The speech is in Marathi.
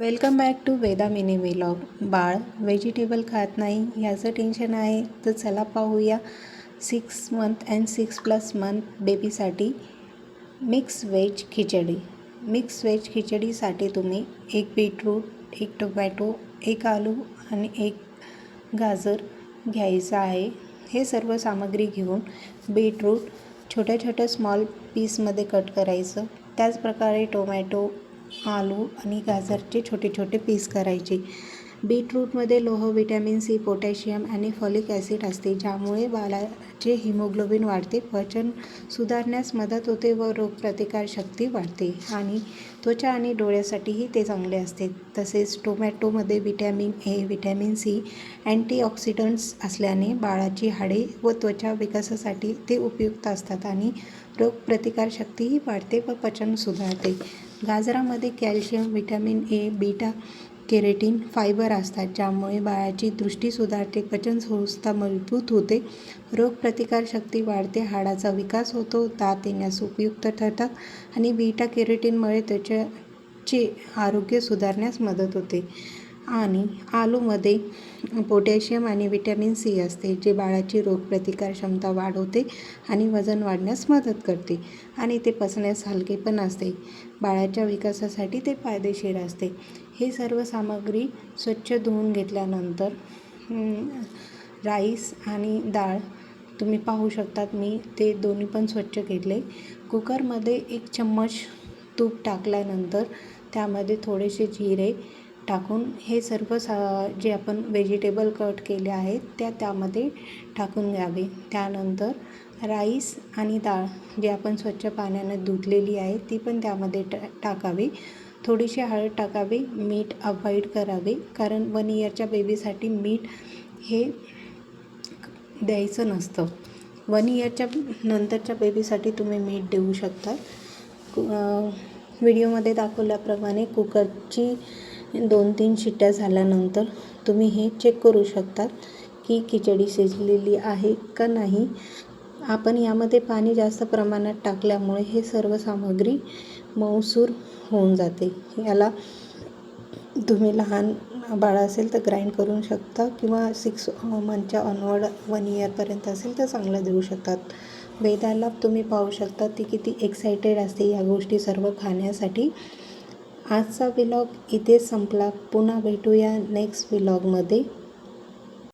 Welcome back to Veda mini vlog. बाळ व्हेजिटेबल खात नाही याचं टेन्शन आहे, तर चला पाहूया 6 मंथ अँड 6+ मंथ बेबीसाठी मिक्स व्हेज खिचडी. मिक्स व्हेज खिचडीसाठी तुम्ही 1 बीटरूट, 1 टोमॅटो, 1 आलू आणि 1 गाजर घ्यायचं आहे. हे सर्व सामग्री घेऊन बीटरूट छोट्या छोट्या स्मॉल पीसमध्ये कट करायचं. त्याचप्रकारे टोमॅटो, आलू आणि गाजरचे छोटे छोटे पीस करायचे. बीटरूटमध्ये लोह, व्हिटॅमिन सी, पोटॅशियम आणि फॉलिक ॲसिड असते, ज्यामुळे बाळाचे हिमोग्लोबिन वाढते, पचन सुधारण्यास मदत होते व रोगप्रतिकारशक्ती वाढते आणि त्वचा आणि डोळ्यासाठीही ते चांगले असते. तसेच टोमॅटोमध्ये vitamin A, vitamin C, antioxidants असल्याने बाळाची हाडे व त्वचा विकासासाठी ते उपयुक्त असतात आणि रोगप्रतिकारशक्तीही वाढते व पचन सुधारते. गाजरामध्ये calcium, vitamin A, beta carotene, fibre असतात, ज्यामुळे बाळाची दृष्टी सुधारते, पचनसंस्था मजबूत होते, रोगप्रतिकारशक्ती वाढते, हाडाचा विकास होतो, दात येण्यास उपयुक्त ठरतात आणि बीटा कॅरोटीनमुळे त्वचेचे आरोग्य सुधारण्यास मदत होते. आणि आलूमध्ये पोटॅशियम आणि व्हिटॅमिन सी असते, जे बाळाची रोगप्रतिकार क्षमता वाढवते आणि वजन वाढण्यास मदत करते आणि ते पचण्यास हलके पण असते. बाळाच्या विकासासाठी ते फायदेशीर असते. हे सर्व सामग्री स्वच्छ धुवून घेतल्यानंतर राईस आणि डाळ तुम्ही पाहू शकतात, मी ते दोन्ही पण स्वच्छ घेतले. कुकरमध्ये 1 चम्मच तूप टाकल्यानंतर त्यामध्ये थोडेसे जिरे टाकून हे सर्व जे आपण व्हेजिटेबल कट केले आहेत त्यामध्ये टाकून घ्यावे. त्यानंतर राईस आणि डाळ जे आपण स्वच्छ पाण्याने धुतलेली आहे ती पण त्यामध्ये टाकावी. थोडीशी हळद टाकावी. मीठ अवॉइड करावे, कारण 1 इयरच्या बेबीसाठी मीठ हे द्यायचं नसतं. 1 इयरच्या नंतरच्या बेबीसाठी तुम्ही मीठ देऊ शकता. व्हिडिओमध्ये दाखवल्याप्रमाणे कुकरची 2-3 शिट्ट्या झाल्यानंतर तुम्ही हे चेक करू शकता की खिचडी शिजलेली आहे का नाही. आपण यामध्ये पाणी जास्त प्रमाणात टाकल्यामुळे हे सर्व सामग्री मऊसूर होऊन जाते. याला तुम्ही लहान बाळ असेल तर ग्राइंड करू शकता किंवा 6 मंथच्या ऑनवर्ड 1 इयरपर्यंत असेल तर चांगलं देऊ शकतात. वेदाला तुम्ही पाहू शकता ती किती एक्सायटेड असते या गोष्टी सर्व खाण्यासाठी. आजचा व्लॉग इथेच संपला. पुन्हा भेटूया नेक्स्ट व्लॉगमध्ये.